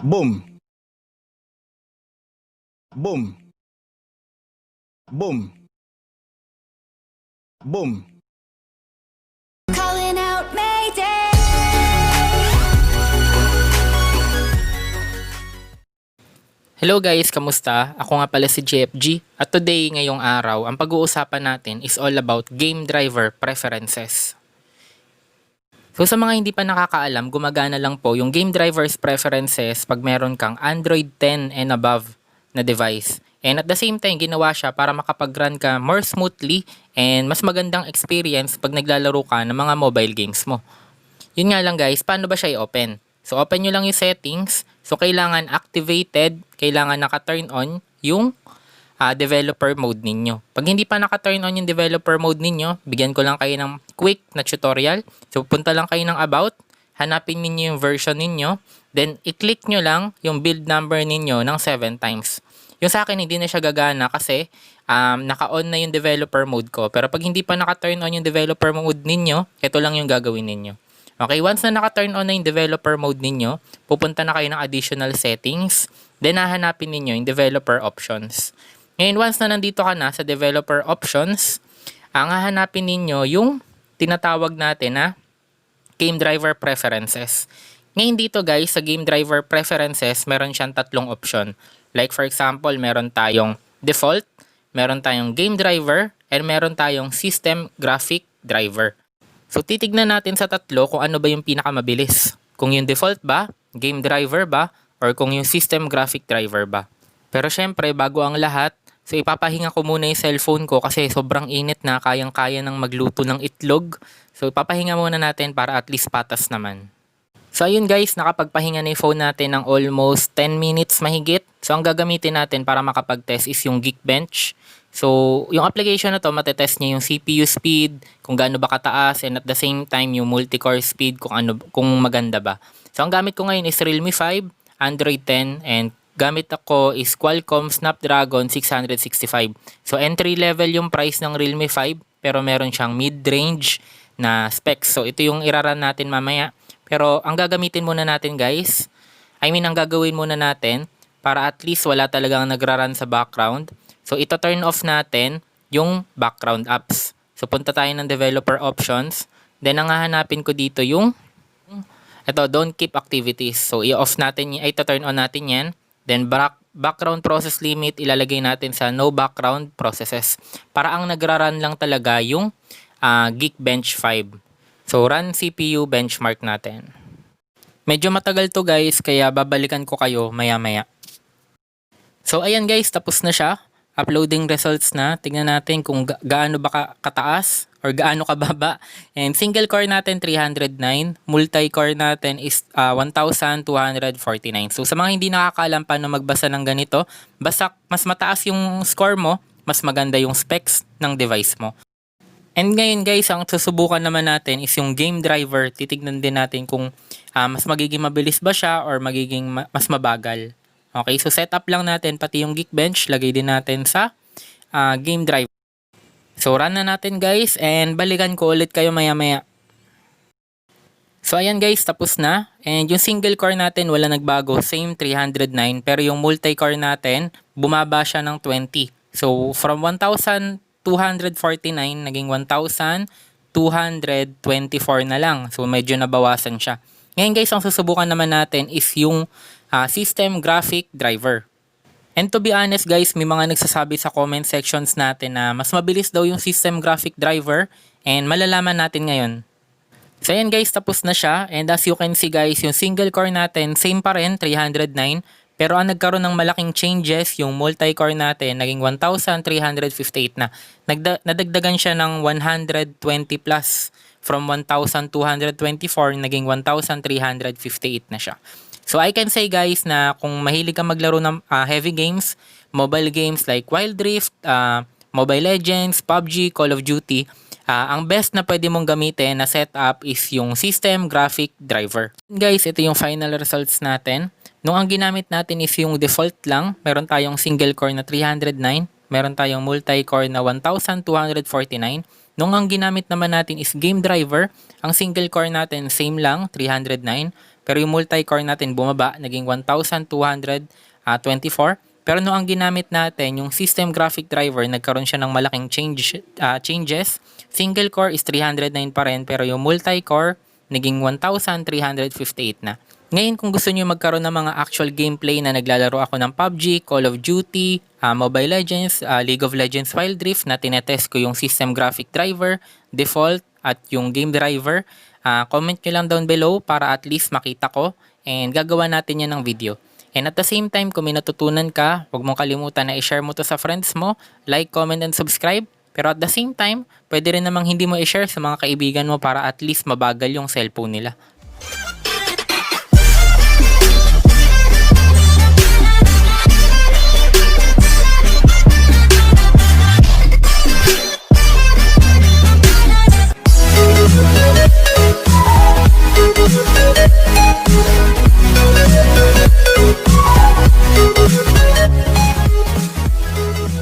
Boom. Boom. Boom. Boom. Calling out Mayday. Hello guys, kamusta? Ako nga pala si Jeyepji at today, ngayong araw, ang pag-uusapan natin is all about game driver preferences. So sa mga hindi pa nakakaalam, gumagana lang po yung game driver's preferences pag meron kang Android 10 and above na device. And at the same time, ginawa siya para makapag-run ka more smoothly and mas magandang experience pag naglalaro ka ng mga mobile games mo. Yun nga lang guys, paano ba siya i-open? So open nyo lang yung settings. So kailangan activated, kailangan naka-turn on yung developer mode ninyo. Pag hindi pa naka-turn on yung developer mode ninyo, bigyan ko lang kayo ng quick na tutorial. So punta lang kayo ng about, hanapin ninyo yung version ninyo, then i-click nyo lang yung build number ninyo ng 7 times. Yung sa akin hindi na siya gagana kasi naka-on na yung developer mode ko. Pero pag hindi pa naka-turn on yung developer mode ninyo, ito lang yung gagawin ninyo. Okay, once na naka-turn on na yung developer mode ninyo, pupunta na kayo ng additional settings, then hahanapin ninyo yung developer options. Ngayon, once na nandito ka na sa developer options, ang hahanapin ninyo yung tinatawag natin na game driver preferences. Ngayon dito guys, sa game driver preferences, meron siyang tatlong option. Like for example, meron tayong default, meron tayong game driver, and meron tayong system graphic driver. So titignan natin sa tatlo kung ano ba yung pinakamabilis. Kung yung default ba, game driver ba, or kung yung system graphic driver ba. Pero syempre, bago ang lahat, so ipapahinga ko muna yung cellphone ko kasi sobrang init na, kayang-kaya ng magluto ng itlog. So ipapahinga muna natin para at least patas naman. So ayun guys, nakapagpahinga na yung phone natin ng almost 10 minutes mahigit. So ang gagamitin natin para makapag-test is yung Geekbench. So yung application na to, matetest niya yung CPU speed, kung gaano ba kataas, and at the same time yung multi-core speed, kung maganda ba. So ang gamit ko ngayon is Realme 5, Android 10, and gamit ako is Qualcomm Snapdragon 665. So entry level yung price ng Realme 5, pero meron siyang mid-range na specs. So ito yung iraran natin mamaya. Pero ang gagamitin muna natin guys, ang gagawin muna natin para at least wala talagang nagraran sa background. So ito turn off natin yung background apps. So punta tayo ng developer options. Then ang hahanapin ko dito yung ito, don't keep activities. So i-off natin, ito turn on natin yan. Then background process limit ilalagay natin sa no background processes. Para ang nagraran lang talaga yung Geekbench 5. So run CPU benchmark natin. Medyo matagal to guys, kaya babalikan ko kayo maya maya. So ayan guys, tapos na siya. Uploading results na. Tingnan natin kung gaano ba kataas or gaano kababa. And single core natin 309, multi-core natin is 1249. So sa mga hindi nakakaalam paano magbasa ng ganito, basta mas mataas yung score mo, mas maganda yung specs ng device mo. And ngayon guys, ang susubukan naman natin is yung game driver. Titignan din natin kung mas magiging mabilis ba siya or magiging mas mabagal. Okay, so setup lang natin pati yung Geekbench, lagay din natin sa game driver. So run na natin guys and balikan ko ulit kayo maya maya. So ayan guys, tapos na. And yung single core natin wala nagbago, same 309, pero yung multi-core natin bumaba siya ng 20. So from 1,249 naging 1,224 na lang. So medyo nabawasan siya. Ngayon guys, ang susubukan naman natin is yung system graphic driver. And to be honest guys, may mga nagsasabi sa comment sections natin na mas mabilis daw yung system graphic driver and malalaman natin ngayon. So ayan guys, tapos na siya and as you can see guys, yung single core natin same pa rin, 309. Pero ang nagkaroon ng malaking changes, yung multi-core natin naging 1,358 na. Nadagdagan siya ng 120 plus. From 1,224 naging 1,358 na siya. So I can say guys na kung mahilig ka maglaro ng heavy games, mobile games like Wild Rift, Mobile Legends, PUBG, Call of Duty, ang best na pwede mong gamitin na setup is yung system graphic driver. Guys, ito yung final results natin. Nung ang ginamit natin is yung default lang, meron tayong single core na 309, meron tayong multi-core na 1,249. Nung ang ginamit naman natin is game driver, ang single core natin same lang, 309. pero yung multi-core natin bumaba, naging 1224. Pero no ang ginamit natin, yung system graphic driver, nagkaroon siya ng malaking changes. Single core is 309 pa rin, pero yung multi-core, naging 1358 na. Ngayon, kung gusto niyo magkaroon ng mga actual gameplay na naglalaro ako ng PUBG, Call of Duty, Mobile Legends, League of Legends Wild Rift na tinetest ko yung system graphic driver, default, at yung game driver, comment nyo lang down below para at least makita ko and gagawa natin yan ng video. And at the same time, kung may natutunan ka, huwag mong kalimutan na i-share mo to sa friends mo, like, comment, and subscribe. Pero at the same time, pwede rin namang hindi mo i-share sa mga kaibigan mo para at least mabagal yung cellphone nila.